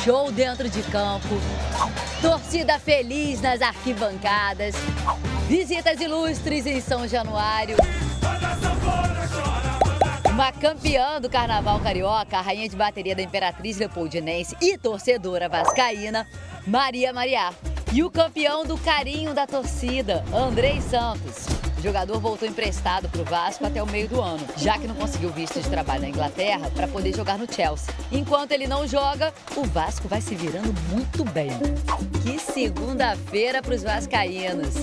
show dentro de campo, torcida feliz nas arquibancadas, visitas ilustres em São Januário. Uma campeã do Carnaval Carioca, a rainha de bateria da Imperatriz Leopoldinense e torcedora vascaína, Maria Mariá. E o campeão do carinho da torcida, Andrei Santos. O jogador voltou emprestado para o Vasco até o meio do ano, já que não conseguiu visto de trabalho na Inglaterra para poder jogar no Chelsea. Enquanto ele não joga, o Vasco vai se virando muito bem. Que segunda-feira para os vascaínos.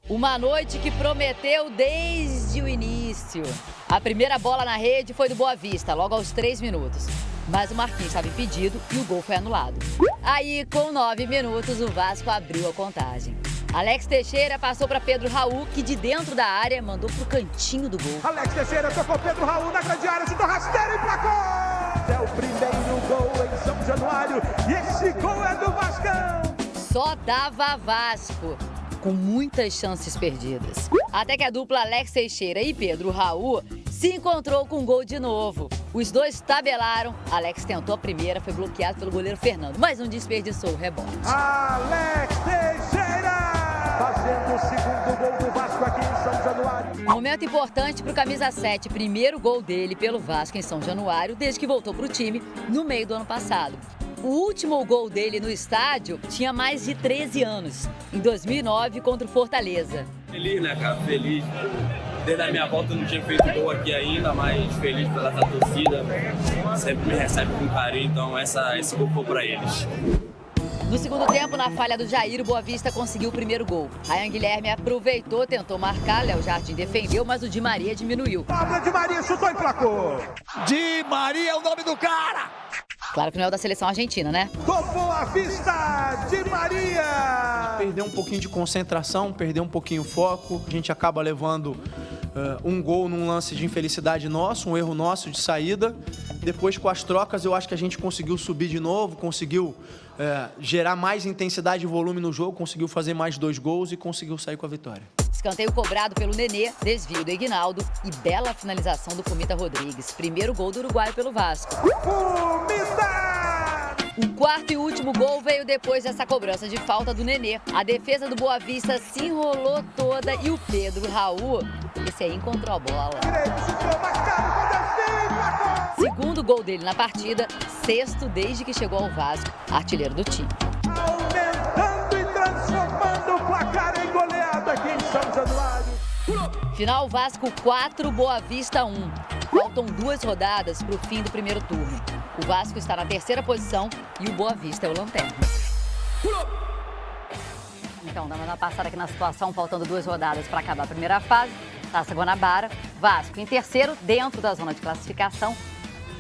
Uma noite que prometeu desde o início. A primeira bola na rede foi do Boa Vista, logo aos 3 minutos. Mas o Marquinhos estava impedido e o gol foi anulado. Aí, com 9 minutos, o Vasco abriu a contagem. Alex Teixeira passou para Pedro Raul, que de dentro da área mandou pro cantinho do gol. Alex Teixeira tocou Pedro Raul na grande área, chutou rasteiro e placou! É o primeiro gol em São Januário e esse gol é do Vascão! Só dava Vasco, com muitas chances perdidas. Até que a dupla Alex Teixeira e Pedro Raul se encontrou com um gol de novo. Os dois tabelaram, Alex tentou a primeira, foi bloqueado pelo goleiro Fernando, mas não desperdiçou o rebote. Alex Teixeira fazendo o segundo gol do Vasco aqui em São Januário. Momento importante para o camisa 7, primeiro gol dele pelo Vasco em São Januário, desde que voltou para o time no meio do ano passado. O último gol dele no estádio tinha mais de 13 anos, em 2009 contra o Fortaleza. Feliz, né, cara? Feliz. Desde a minha volta eu não tinha feito gol aqui ainda, mas feliz pela essa torcida. Sempre me recebe com carinho, então esse gol foi pra eles. No segundo tempo, na falha do Jair, o Boa Vista conseguiu o primeiro gol. Ryan Guilherme aproveitou, tentou marcar, Léo Jardim defendeu, mas o Di Maria diminuiu. Pablo Di Maria chutou e placou. Di Maria é o nome do cara! Claro que não é o da seleção argentina, né? Do Boa Vista, Di Maria! Perder um pouquinho de concentração, perder um pouquinho o foco. A gente acaba levando um gol num lance de infelicidade nosso, um erro nosso de saída. Depois, com as trocas, eu acho que a gente conseguiu subir de novo, conseguiu gerar mais intensidade e volume no jogo, conseguiu fazer mais 2 gols e conseguiu sair com a vitória. Escanteio cobrado pelo Nenê, desvio do Ignaldo e bela finalização do Fumita Rodrigues. Primeiro gol do uruguaio pelo Vasco. Fumita! O quarto e último gol veio depois dessa cobrança de falta do Nenê. A defesa do Boa Vista se enrolou toda e o Pedro Raul, esse aí encontrou a bola. Segundo gol dele na partida, sexto desde que chegou ao Vasco, artilheiro do time. Aumentando e transformando o placar em goleada aqui em São Januário. Final Vasco 4, Boa Vista 1. Faltam 2 rodadas para o fim do primeiro turno. O Vasco está na 3ª posição e o Boa Vista é o lanterna. Então, dando uma passada aqui na situação, faltando 2 rodadas para acabar a primeira fase. Taça Guanabara, Vasco em terceiro, dentro da zona de classificação.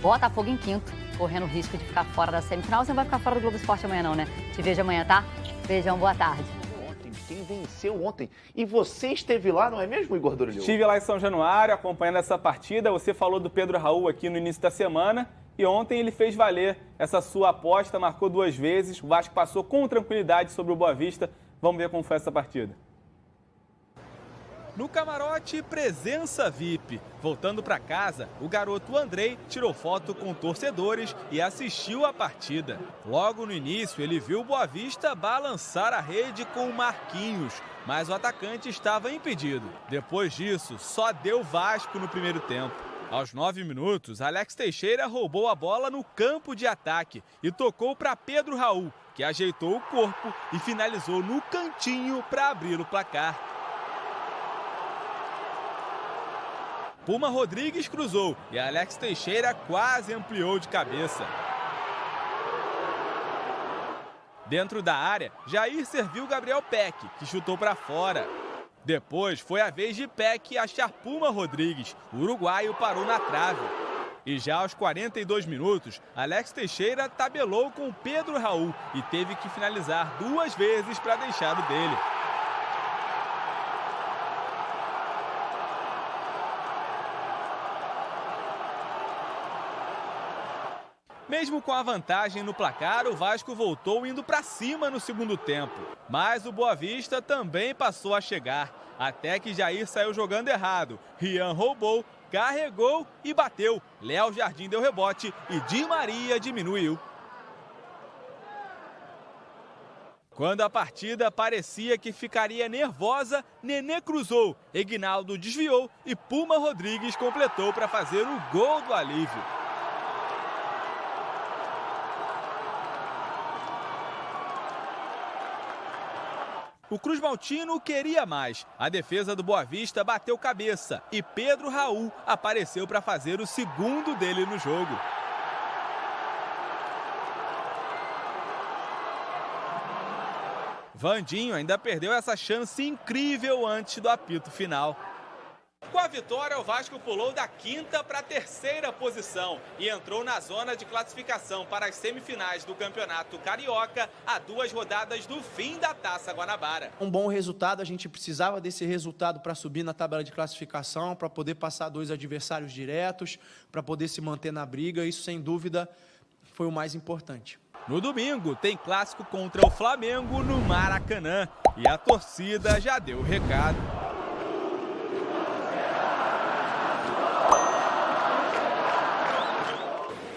Botafogo em quinto, correndo o risco de ficar fora da semifinal. Você não vai ficar fora do Globo Esporte amanhã não, né? Te vejo amanhã, tá? Beijão, boa tarde. Quem venceu ontem? E você esteve lá, não é mesmo, Igor Dorilho? Estive lá em São Januário, acompanhando essa partida. Você falou do Pedro Raul aqui no início da semana. E ontem ele fez valer essa sua aposta, marcou 2 vezes. O Vasco passou com tranquilidade sobre o Boa Vista. Vamos ver como foi essa partida. No camarote, presença VIP. Voltando para casa, o garoto Andrei tirou foto com torcedores e assistiu a partida. Logo no início, ele viu o Boa Vista balançar a rede com o Marquinhos, mas o atacante estava impedido. Depois disso, só deu Vasco no primeiro tempo. Aos 9 minutos, Alex Teixeira roubou a bola no campo de ataque e tocou para Pedro Raul, que ajeitou o corpo e finalizou no cantinho para abrir o placar. Puma Rodrigues cruzou e Alex Teixeira quase ampliou de cabeça. Dentro da área, Jair serviu Gabriel Peck, que chutou para fora. Depois foi a vez de Peck achar Puma Rodrigues. O uruguaio parou na trave. E já aos 42 minutos, Alex Teixeira tabelou com Pedro Raul e teve que finalizar 2 vezes para deixar o dele. Mesmo com a vantagem no placar, o Vasco voltou indo para cima no segundo tempo. Mas o Boa Vista também passou a chegar, até que Jair saiu jogando errado. Rian roubou, carregou e bateu. Léo Jardim deu rebote e Di Maria diminuiu. Quando a partida parecia que ficaria nervosa, Nenê cruzou, Eguinaldo desviou e Puma Rodrigues completou para fazer o gol do alívio. O Cruz Maltino queria mais. A defesa do Boa Vista bateu cabeça e Pedro Raul apareceu para fazer o segundo dele no jogo. Vandinho ainda perdeu essa chance incrível antes do apito final. Com a vitória, o Vasco pulou da 5ª para a 3ª posição e entrou na zona de classificação para as semifinais do Campeonato Carioca a 2 rodadas do fim da Taça Guanabara. Um bom resultado, a gente precisava desse resultado para subir na tabela de classificação, para poder passar 2 adversários diretos, para poder se manter na briga. Isso, sem dúvida, foi o mais importante. No domingo, tem clássico contra o Flamengo no Maracanã e a torcida já deu o recado.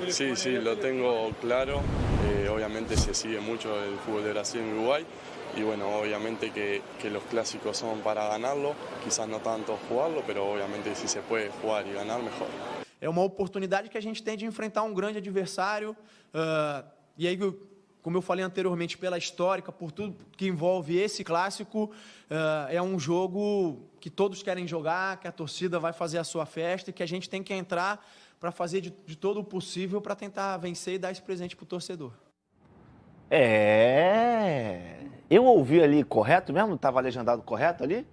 Sí, sí, lo tengo claro. Obviamente se sigue mucho el fútbol de Brasil en Uruguay y bueno, obviamente que los clásicos son para ganarlo, quizás no tanto jugarlo, pero obviamente si se puede jugar y ganar, mejor. É uma oportunidade que a gente tem de enfrentar um grande adversário. E aí, como eu falei anteriormente, pela histórica, por tudo que envolve esse clássico, é um jogo que todos querem jogar, que a torcida vai fazer a sua festa e que a gente tem que entrar para fazer de todo o possível para tentar vencer e dar esse presente para o torcedor. Eu ouvi ali correto mesmo? Estava legendado correto ali?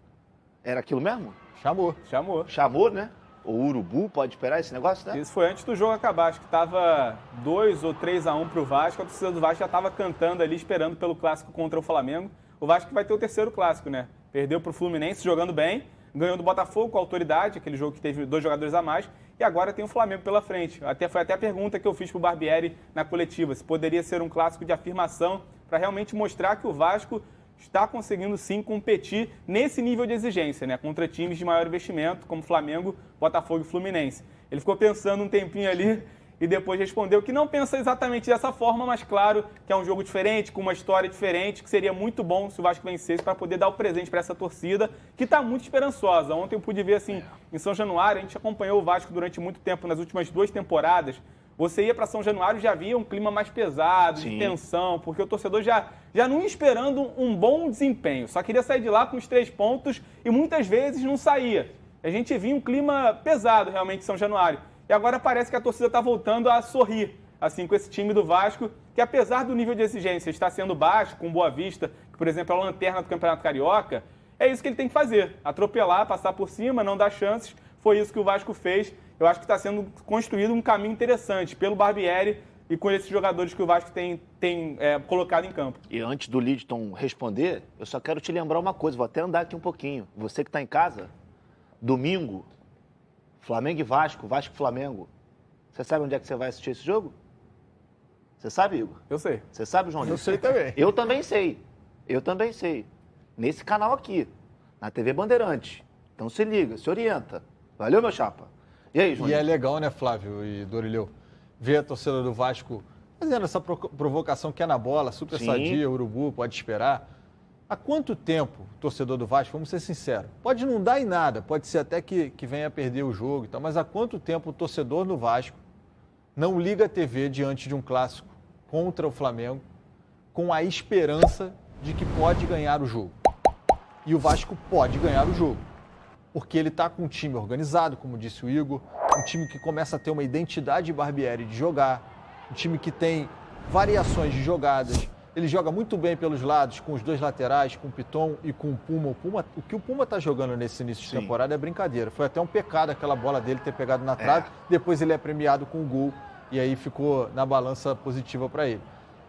Era aquilo mesmo? Chamou, né? O Urubu pode esperar esse negócio, né? Isso foi antes do jogo acabar, acho que estava 2 ou 3-1 para o Vasco, a torcida do Vasco já estava cantando ali, esperando pelo clássico contra o Flamengo. O Vasco vai ter o 3º clássico, né? Perdeu para o Fluminense jogando bem, ganhou do Botafogo com autoridade, aquele jogo que teve 2 jogadores a mais, e agora tem o Flamengo pela frente. Foi até a pergunta que eu fiz para o Barbieri na coletiva, se poderia ser um clássico de afirmação para realmente mostrar que o Vasco está conseguindo sim competir nesse nível de exigência, né? Contra times de maior investimento, como Flamengo, Botafogo e Fluminense. Ele ficou pensando um tempinho ali e depois respondeu que não pensa exatamente dessa forma, mas claro que é um jogo diferente, com uma história diferente, que seria muito bom se o Vasco vencesse para poder dar o presente para essa torcida, que está muito esperançosa. Ontem eu pude ver, assim, em São Januário, a gente acompanhou o Vasco durante muito tempo, nas últimas 2 temporadas. Você ia para São Januário e já via um clima mais pesado, de tensão, porque o torcedor já não ia esperando um bom desempenho. Só queria sair de lá com os 3 pontos e muitas vezes não saía. A gente via um clima pesado realmente em São Januário. E agora parece que a torcida está voltando a sorrir, assim, com esse time do Vasco, que apesar do nível de exigência estar sendo baixo, com Boa Vista, que, por exemplo, é a lanterna do Campeonato Carioca, é isso que ele tem que fazer. Atropelar, passar por cima, não dar chances. Foi isso que o Vasco fez. Eu acho que está sendo construído um caminho interessante pelo Barbieri e com esses jogadores que o Vasco tem colocado em campo. E antes do Lidton responder, eu só quero te lembrar uma coisa, vou até andar aqui um pouquinho. Você que está em casa, domingo, Flamengo e Vasco, Vasco e Flamengo. Você sabe onde é que você vai assistir esse jogo? Você sabe, Igor? Eu sei. Você sabe, João? Eu sei também. Eu também sei. Nesse canal aqui, na TV Bandeirantes. Então se liga, se orienta. Valeu, meu chapa? E aí, João? E é legal, né, Flávio e Dorileu, ver a torcida do Vasco fazendo essa provocação que é na bola, super sadia, Urubu, pode esperar. Há quanto tempo, torcedor do Vasco, vamos ser sinceros, pode não dar em nada, pode ser até que venha a perder o jogo e tal, mas há quanto tempo o torcedor do Vasco não liga a TV diante de um clássico contra o Flamengo com a esperança de que pode ganhar o jogo? E o Vasco pode ganhar o jogo, porque ele está com um time organizado, como disse o Igor, um time que começa a ter uma identidade Barbieri de jogar, um time que tem variações de jogadas. Ele joga muito bem pelos lados, com os 2 laterais, com o Piton e com o Puma. O que o Puma está jogando nesse início de temporada é brincadeira. Foi até um pecado aquela bola dele ter pegado na trave. Depois ele é premiado com o gol e aí ficou na balança positiva para ele.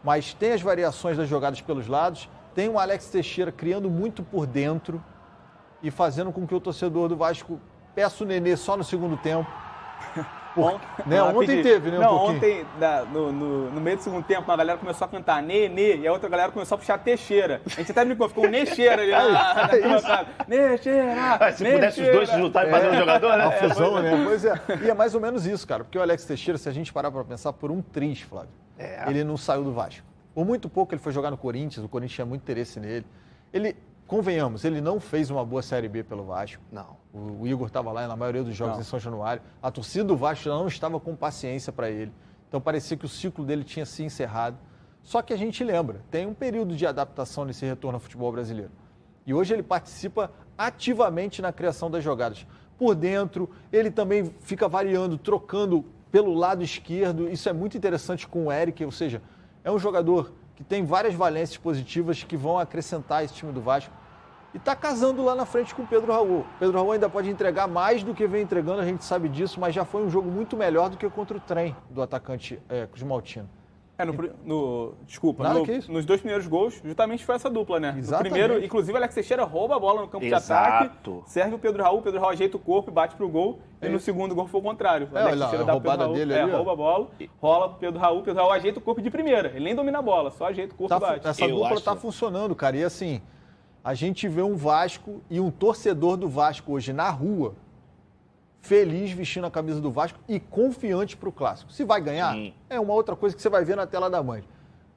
Mas tem as variações das jogadas pelos lados, tem o Alex Teixeira criando muito por dentro e fazendo com que o torcedor do Vasco peça o Nenê só no segundo tempo. Ontem teve, né? Ontem, no meio do segundo tempo, uma galera começou a cantar Nenê e a outra galera começou a puxar Teixeira. A gente até brincou, ficou um Neixeira ali na Neixeira! Se pudesse os dois se juntarem e fazer um jogador, né? A fusão, né? Pois é. E é mais ou menos isso, cara. Porque o Alex Teixeira, se a gente parar para pensar, por um triz, Flávio, ele não saiu do Vasco. Por muito pouco ele foi jogar no Corinthians, o Corinthians tinha muito interesse nele. Ele, convenhamos, ele não fez uma boa Série B pelo Vasco. Não. O Igor estava lá na maioria dos jogos em São Januário. A torcida do Vasco não estava com paciência para ele. Então parecia que o ciclo dele tinha se encerrado. Só que a gente lembra, tem um período de adaptação nesse retorno ao futebol brasileiro. E hoje ele participa ativamente na criação das jogadas. Por dentro, ele também fica variando, trocando pelo lado esquerdo. Isso é muito interessante com o Eric, ou seja, é um jogador que tem várias valências positivas que vão acrescentar esse time do Vasco. E está casando lá na frente com o Pedro Raul. O Pedro Raul ainda pode entregar mais do que vem entregando, a gente sabe disso, mas já foi um jogo muito melhor do que contra o Trem do atacante Cosmaltino. Nos 2 primeiros gols, justamente foi essa dupla, né? Exatamente. No primeiro, inclusive, o Alex Teixeira rouba a bola no campo de ataque, serve o Pedro Raul ajeita o corpo e bate pro gol. E no segundo gol foi o contrário. O Alex Teixeira dá pro Pedro Raul, dele ali, rouba a bola, rola pro Pedro Raul ajeita o corpo de primeira. Ele nem domina a bola, só ajeita o corpo e bate. Essa dupla tá funcionando, cara. E assim, a gente vê um Vasco e um torcedor do Vasco hoje na rua, feliz vestindo a camisa do Vasco e confiante para o Clássico. Se vai ganhar, é uma outra coisa que você vai ver na tela da Band.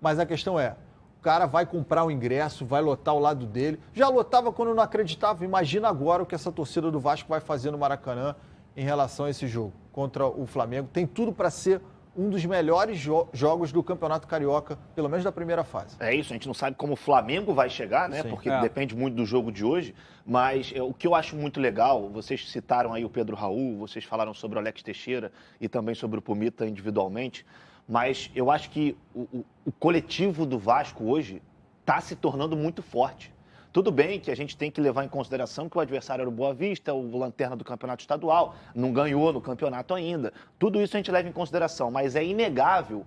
Mas a questão é, o cara vai comprar o ingresso, vai lotar o lado dele. Já lotava quando não acreditava. Imagina agora o que essa torcida do Vasco vai fazer no Maracanã em relação a esse jogo contra o Flamengo. Tem tudo para ser um dos melhores jogos do Campeonato Carioca, pelo menos da primeira fase. É isso, a gente não sabe como o Flamengo vai chegar, né? Sim. Porque depende muito do jogo de hoje. Mas o que eu acho muito legal, vocês citaram aí o Pedro Raul, vocês falaram sobre o Alex Teixeira e também sobre o Pumita individualmente. Mas eu acho que o coletivo do Vasco hoje está se tornando muito forte. Tudo bem que a gente tem que levar em consideração que o adversário era o Boa Vista, o lanterna do campeonato estadual, não ganhou no campeonato ainda. Tudo isso a gente leva em consideração, mas é inegável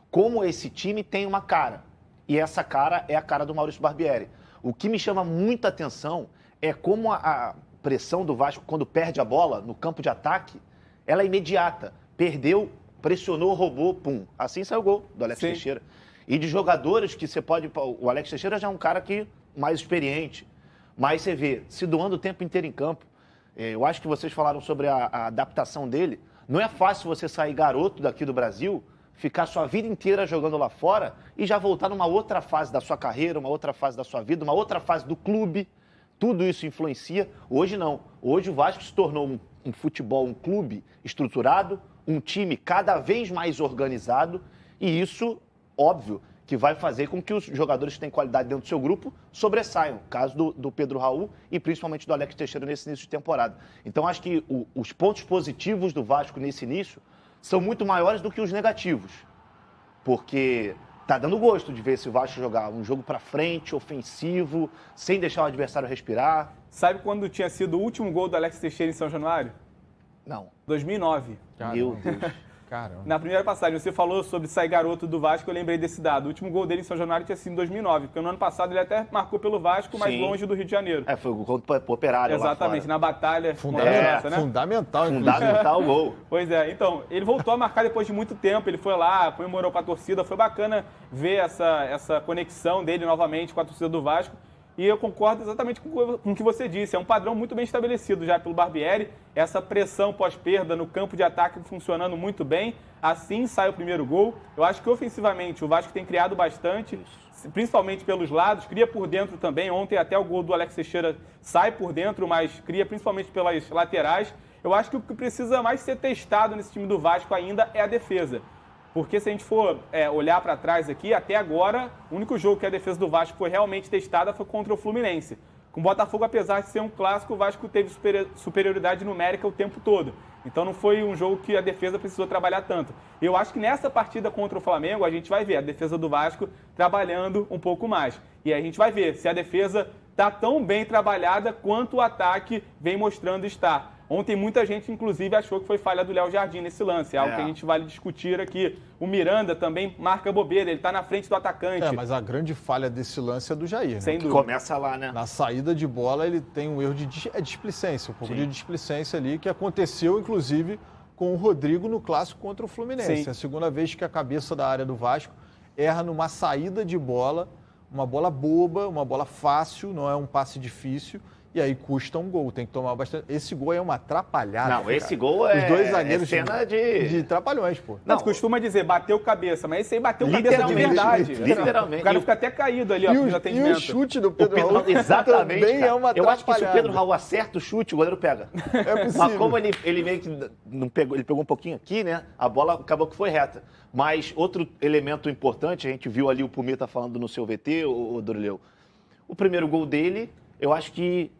como esse time tem uma cara. E essa cara é a cara do Maurício Barbieri. O que me chama muita atenção é como a pressão do Vasco, quando perde a bola no campo de ataque, ela é imediata. Perdeu, pressionou, roubou, pum. Assim saiu o gol do Alex Teixeira. E de jogadores que você pode... O Alex Teixeira já é um cara que... mais experiente, mas você vê, se doando o tempo inteiro em campo. Eu acho que vocês falaram sobre a adaptação dele. Não é fácil você sair garoto daqui do Brasil, ficar sua vida inteira jogando lá fora e já voltar numa outra fase da sua carreira, uma outra fase da sua vida, uma outra fase do clube. Tudo isso influencia. Hoje não. Hoje o Vasco se tornou um futebol, um clube estruturado, um time cada vez mais organizado e isso, óbvio, que vai fazer com que os jogadores que têm qualidade dentro do seu grupo sobressaiam. Caso do Pedro Raul e principalmente do Alex Teixeira nesse início de temporada. Então, acho que os pontos positivos do Vasco nesse início são muito maiores do que os negativos. Porque tá dando gosto de ver esse Vasco jogar um jogo para frente, ofensivo, sem deixar o adversário respirar. Sabe quando tinha sido o último gol do Alex Teixeira em São Januário? Não. 2009. Meu Deus. Caramba. Na primeira passagem, você falou sobre sair garoto do Vasco, eu lembrei desse dado. O último gol dele em São Januário tinha sido em 2009, porque no ano passado ele até marcou pelo Vasco, mas longe do Rio de Janeiro. Foi o gol do Operário. Exatamente, na batalha. Fundamental o gol. Pois é, então, ele voltou a marcar depois de muito tempo, ele foi lá, comemorou com a torcida, foi bacana ver essa conexão dele novamente com a torcida do Vasco. E eu concordo exatamente com o que você disse. É um padrão muito bem estabelecido já pelo Barbieri. Essa pressão pós-perda no campo de ataque funcionando muito bem. Assim sai o primeiro gol. Eu acho que ofensivamente o Vasco tem criado bastante, principalmente pelos lados. Cria por dentro também. Ontem até o gol do Alex Teixeira sai por dentro, mas cria principalmente pelas laterais. Eu acho que o que precisa mais ser testado nesse time do Vasco ainda é a defesa. Porque se a gente for olhar para trás aqui, até agora, o único jogo que a defesa do Vasco foi realmente testada foi contra o Fluminense. Com o Botafogo, apesar de ser um clássico, o Vasco teve superioridade numérica o tempo todo. Então não foi um jogo que a defesa precisou trabalhar tanto. Eu acho que nessa partida contra o Flamengo, a gente vai ver a defesa do Vasco trabalhando um pouco mais. E aí a gente vai ver se a defesa está tão bem trabalhada quanto o ataque vem mostrando estar. Ontem muita gente, inclusive, achou que foi falha do Léo Jardim nesse lance. É algo que a gente vai discutir aqui. O Miranda também marca bobeira, ele está na frente do atacante. Mas a grande falha desse lance é do Jair. Sem dúvida. Começa lá, né? Na saída de bola, ele tem um erro de displicência, um pouco de displicência ali, que aconteceu, inclusive, com o Rodrigo no clássico contra o Fluminense. Sim. É a segunda vez que a cabeça da área do Vasco erra numa saída de bola, uma bola boba, uma bola fácil, não é um passe difícil, E aí custa um gol, tem que tomar bastante. Esse gol é uma atrapalhada. Não, esse gol é. Os dois zagueiros cena de trapalhões, pô. Não, costuma dizer, bateu cabeça, mas esse aí bateu cabeça de verdade. Literalmente. O cara fica até caído ali, ó, no atendimento. E o chute do Pedro Raul exatamente, também cara. é uma Eu acho que se o atrapalhada. Pedro Raul acerta o chute, o goleiro pega. É possível. Mas como ele meio que não pegou, ele pegou um pouquinho aqui, né? A bola acabou que foi reta. Mas outro elemento importante, a gente viu ali o Pumita falando no seu VT, o Dorileu. O primeiro gol dele, eu acho que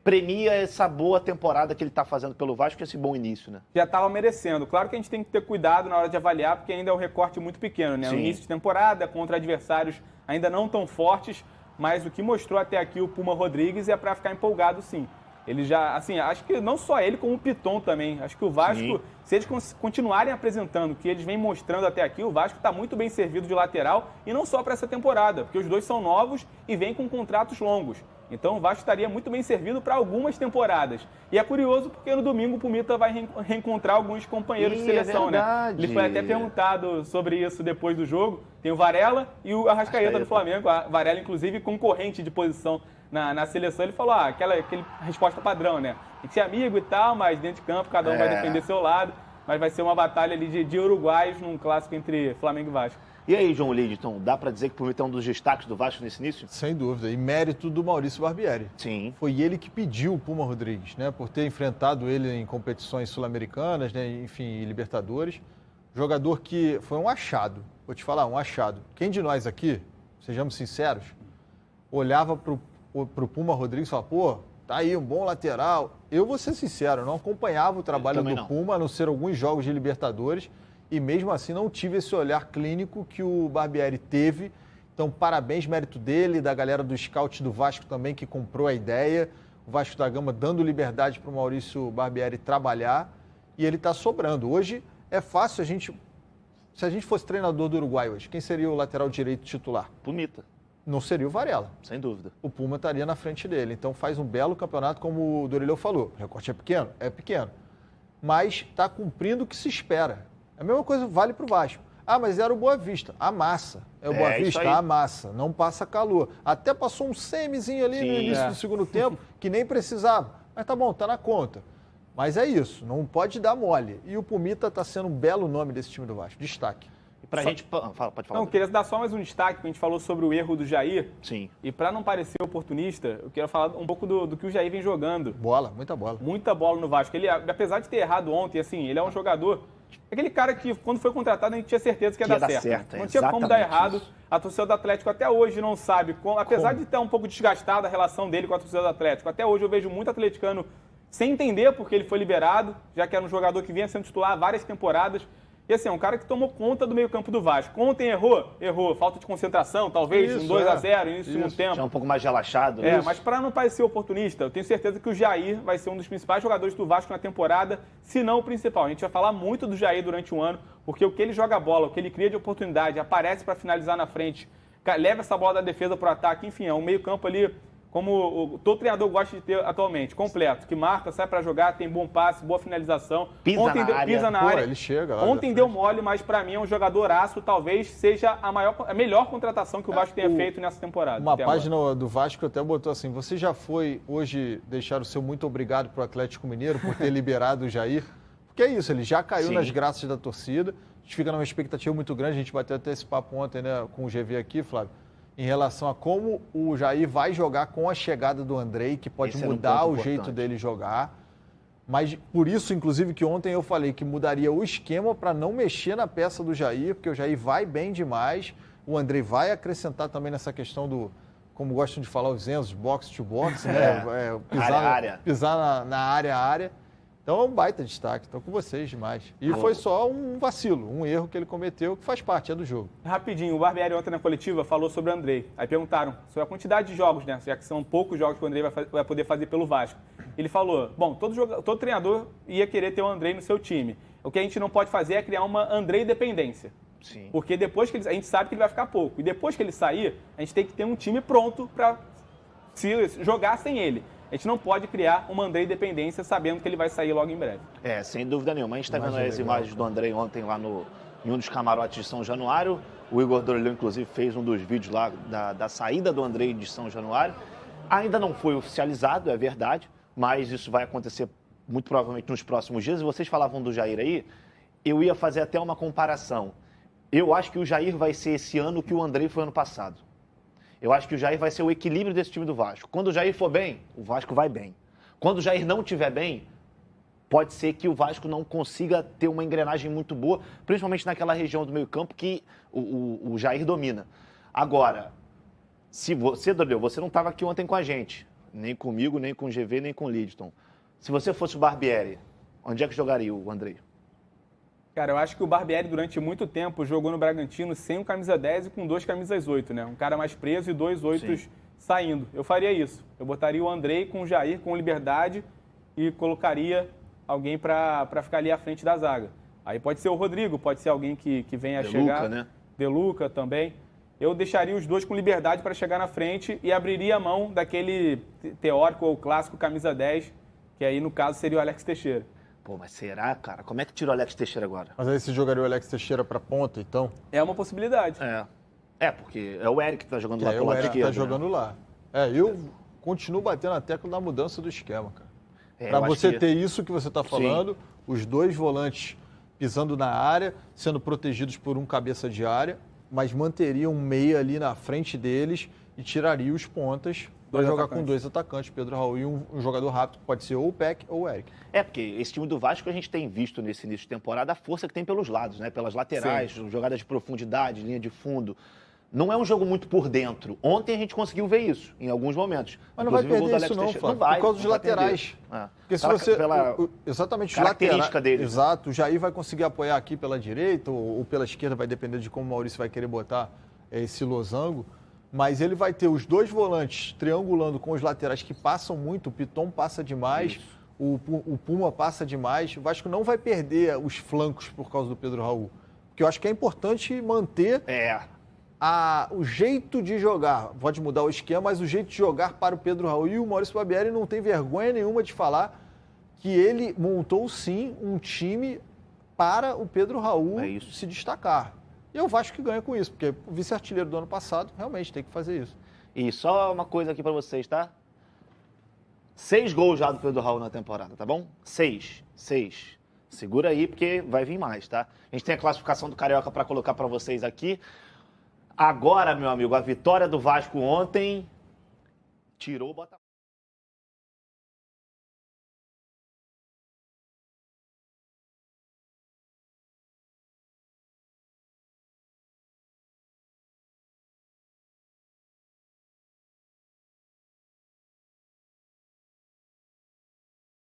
premia essa boa temporada que ele está fazendo pelo Vasco, esse bom início, né? Já estava merecendo. Claro que a gente tem que ter cuidado na hora de avaliar, porque ainda é um recorte muito pequeno, né? Sim. No início de temporada, contra adversários ainda não tão fortes, mas o que mostrou até aqui o Puma Rodrigues é para ficar empolgado, sim. Ele já, assim, acho que não só ele, como o Piton também. Acho que o Vasco, sim, se eles continuarem apresentando o que eles vêm mostrando até aqui, o Vasco está muito bem servido de lateral, e não só para essa temporada, porque os dois são novos e vêm com contratos longos. Então o Vasco estaria muito bem servido para algumas temporadas. E é curioso porque no domingo o Pumita vai reencontrar alguns companheiros de seleção, né? Ele foi até perguntado sobre isso depois do jogo. Tem o Varela e o Arrascaeta do Flamengo. A Varela, inclusive, concorrente de posição na seleção. Ele falou, aquela resposta padrão, né? A gente é amigo e tal, mas dentro de campo cada um vai defender seu lado. Mas vai ser uma batalha ali de uruguaios num clássico entre Flamengo e Vasco. E aí, João Lidton, dá para dizer que o Pumita é um dos destaques do Vasco nesse início? Sem dúvida. E mérito do Maurício Barbieri. Sim. Foi ele que pediu o Puma Rodrigues, né? Por ter enfrentado ele em competições sul-americanas, né? Enfim, Libertadores. Jogador que foi um achado. Vou te falar, um achado. Quem de nós aqui, sejamos sinceros, olhava pro Puma Rodrigues e falava, pô, tá aí um bom lateral. Eu vou ser sincero, não acompanhava o trabalho do Puma, a não ser alguns jogos de Libertadores. E mesmo assim não tive esse olhar clínico que o Barbieri teve. Então, parabéns, mérito dele, da galera do scout do Vasco também, que comprou a ideia. O Vasco da Gama dando liberdade para o Maurício Barbieri trabalhar. E ele está sobrando. Hoje é fácil se a gente fosse treinador do Uruguai hoje, quem seria o lateral direito titular? Pumita. Não seria o Varela. Sem dúvida. O Puma estaria na frente dele. Então faz um belo campeonato, como o Dorileu falou. O recorte é pequeno? É pequeno. Mas está cumprindo o que se espera. A mesma coisa vale para o Vasco. Mas era o Boa Vista. Amassa. É o Boa Vista? Amassa. Não passa calor. Até passou um semizinho ali no início do segundo tempo, que nem precisava. Mas tá bom, tá na conta. Mas é isso, não pode dar mole. E o Pumita está sendo um belo nome desse time do Vasco. Destaque. E pra gente... Pode falar. Não, queria dar só mais um destaque, porque a gente falou sobre o erro do Jair. Sim. E para não parecer oportunista, eu quero falar um pouco do que o Jair vem jogando. Bola, muita bola. Muita bola no Vasco. Ele, apesar de ter errado ontem, assim, ele é um jogador... Aquele cara que, quando foi contratado, a gente tinha certeza que ia dar certo. Não tinha como dar errado. Isso. A torcida do Atlético até hoje não sabe, apesar de estar um pouco desgastada a relação dele com a torcida do Atlético, até hoje eu vejo muito atleticano sem entender porque ele foi liberado, já que era um jogador que vinha sendo titular há várias temporadas. E assim, é um cara que tomou conta do meio-campo do Vasco. Ontem errou, falta de concentração, talvez, um 2-0, início do segundo tempo. Já um pouco mais relaxado. Mas para não parecer oportunista, eu tenho certeza que o Jair vai ser um dos principais jogadores do Vasco na temporada, se não o principal. A gente vai falar muito do Jair durante o ano, porque o que ele joga a bola, o que ele cria de oportunidade, aparece para finalizar na frente, leva essa bola da defesa para o ataque, enfim, é um meio-campo ali, como todo treinador gosta de ter atualmente, completo, que marca, sai para jogar, tem bom passe, boa finalização. Pisa na área. Ele chega lá. Ontem deu mole, mas para mim é um jogadoraço, talvez seja a melhor contratação que o Vasco tenha feito nessa temporada. Uma página do Vasco até botou assim, você já foi hoje deixar o seu muito obrigado para o Atlético Mineiro por ter liberado o Jair? Porque é isso, ele já caiu nas graças da torcida, a gente fica numa expectativa muito grande, a gente bateu até esse papo ontem, né, com o GV aqui, Flávio, em relação a como o Jair vai jogar com a chegada do Andrei, que pode mudar o jeito dele jogar. Mas por isso, inclusive, que ontem eu falei que mudaria o esquema para não mexer na peça do Jair, porque o Jair vai bem demais. O Andrei vai acrescentar também nessa questão do, como gostam de falar os Enzos, box to box, né? Pisar na área. Então é um baita destaque, estou com vocês demais. E foi só um vacilo, um erro que ele cometeu, que faz parte, é do jogo. Rapidinho, o Barbieri ontem na coletiva falou sobre o Andrei. Aí perguntaram sobre a quantidade de jogos, né? Já que são poucos jogos que o Andrei vai poder fazer pelo Vasco. Ele falou, bom, todo treinador ia querer ter o Andrei no seu time. O que a gente não pode fazer é criar uma Andrei dependência. Sim. Porque depois que a gente sabe que ele vai ficar pouco. E depois que ele sair, a gente tem que ter um time pronto para se jogar sem ele. A gente não pode criar uma Andrei dependência sabendo que ele vai sair logo em breve. Sem dúvida nenhuma. A gente está vendo as imagens do Andrei ontem lá em um dos camarotes de São Januário. O Igor Dorileu, inclusive, fez um dos vídeos lá da saída do Andrei de São Januário. Ainda não foi oficializado, é verdade, mas isso vai acontecer muito provavelmente nos próximos dias. E vocês falavam do Jair aí, eu ia fazer até uma comparação. Eu acho que o Jair vai ser esse ano o que o Andrei foi ano passado. Eu acho que o Jair vai ser o equilíbrio desse time do Vasco. Quando o Jair for bem, o Vasco vai bem. Quando o Jair não estiver bem, pode ser que o Vasco não consiga ter uma engrenagem muito boa, principalmente naquela região do meio-campo que o Jair domina. Agora, se você, Dorival, você não estava aqui ontem com a gente, nem comigo, nem com o GV, nem com o Lidton. Se você fosse o Barbieri, onde é que jogaria o Andrei? Cara, eu acho que o Barbieri, durante muito tempo, jogou no Bragantino sem um camisa 10 e com 2 camisas 8, né? Um cara mais preso e 2 8 saindo. Eu faria isso. Eu botaria o Andrei com o Jair, com liberdade, e colocaria alguém para ficar ali à frente da zaga. Aí pode ser o Rodrigo, pode ser alguém que venha a chegar. Né? De Luca também. Eu deixaria os dois com liberdade para chegar na frente e abriria a mão daquele teórico ou clássico camisa 10, que aí, no caso, seria o Alex Teixeira. Pô, mas será, cara? Como é que tira o Alex Teixeira agora? Mas aí você jogaria o Alex Teixeira pra ponta, então? É uma possibilidade. Porque é o Eric que tá jogando lá pro lado esquerdo. É o Eric que tá jogando lá. Eu continuo batendo a tecla da mudança do esquema, cara. Pra você ter isso que você tá falando, os 2 volantes pisando na área, sendo protegidos por um cabeça de área, mas manteria um meia ali na frente deles e tiraria os pontas para jogar com 2 atacantes, Pedro Raul, e um jogador rápido, que pode ser ou o Peck ou o Eric. Porque esse time do Vasco, a gente tem visto nesse início de temporada a força que tem pelos lados, né? Pelas laterais, jogadas de profundidade, linha de fundo. Não é um jogo muito por dentro. Ontem a gente conseguiu ver isso, em alguns momentos. Mas não vai perder isso não, Flávio, por causa dos laterais. Porque se você... exatamente, os laterais deles. Exato, o Jair vai conseguir apoiar aqui pela direita ou pela esquerda, vai depender de como o Maurício vai querer botar esse losango. Mas ele vai ter os 2 volantes triangulando com os laterais que passam muito, o Piton passa demais, o Puma passa demais. O Vasco não vai perder os flancos por causa do Pedro Raul. Porque eu acho que é importante manter o jeito de jogar. Pode mudar o esquema, mas o jeito de jogar para o Pedro Raul. E o Maurício Barbieri não tem vergonha nenhuma de falar que ele montou sim um time para o Pedro Raul se destacar. E o Vasco que ganha com isso, porque o vice-artilheiro do ano passado realmente tem que fazer isso. E só uma coisa aqui para vocês, tá? 6 gols já do Pedro Raul na temporada, tá bom? 6. Segura aí, porque vai vir mais, tá? A gente tem a classificação do Carioca para colocar para vocês aqui. Agora, meu amigo, a vitória do Vasco ontem tirou o Botafogo.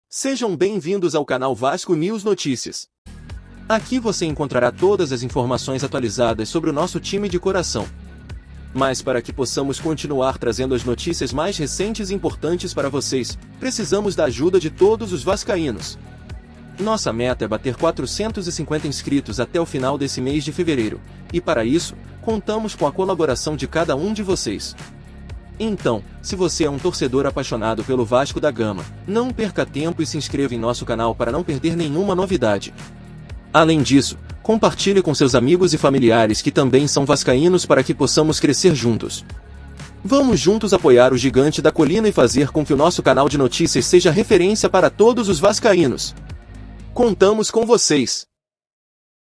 Sejam bem-vindos ao canal Vasco News Notícias. Aqui você encontrará todas as informações atualizadas sobre o nosso time de coração. Mas para que possamos continuar trazendo as notícias mais recentes e importantes para vocês, precisamos da ajuda de todos os vascaínos. Nossa meta é bater 450 inscritos até o final desse mês de fevereiro, e para isso, contamos com a colaboração de cada um de vocês. Então, se você é um torcedor apaixonado pelo Vasco da Gama, não perca tempo e se inscreva em nosso canal para não perder nenhuma novidade. Além disso, compartilhe com seus amigos e familiares que também são vascaínos para que possamos crescer juntos. Vamos juntos apoiar o gigante da colina e fazer com que o nosso canal de notícias seja referência para todos os vascaínos. Contamos com vocês!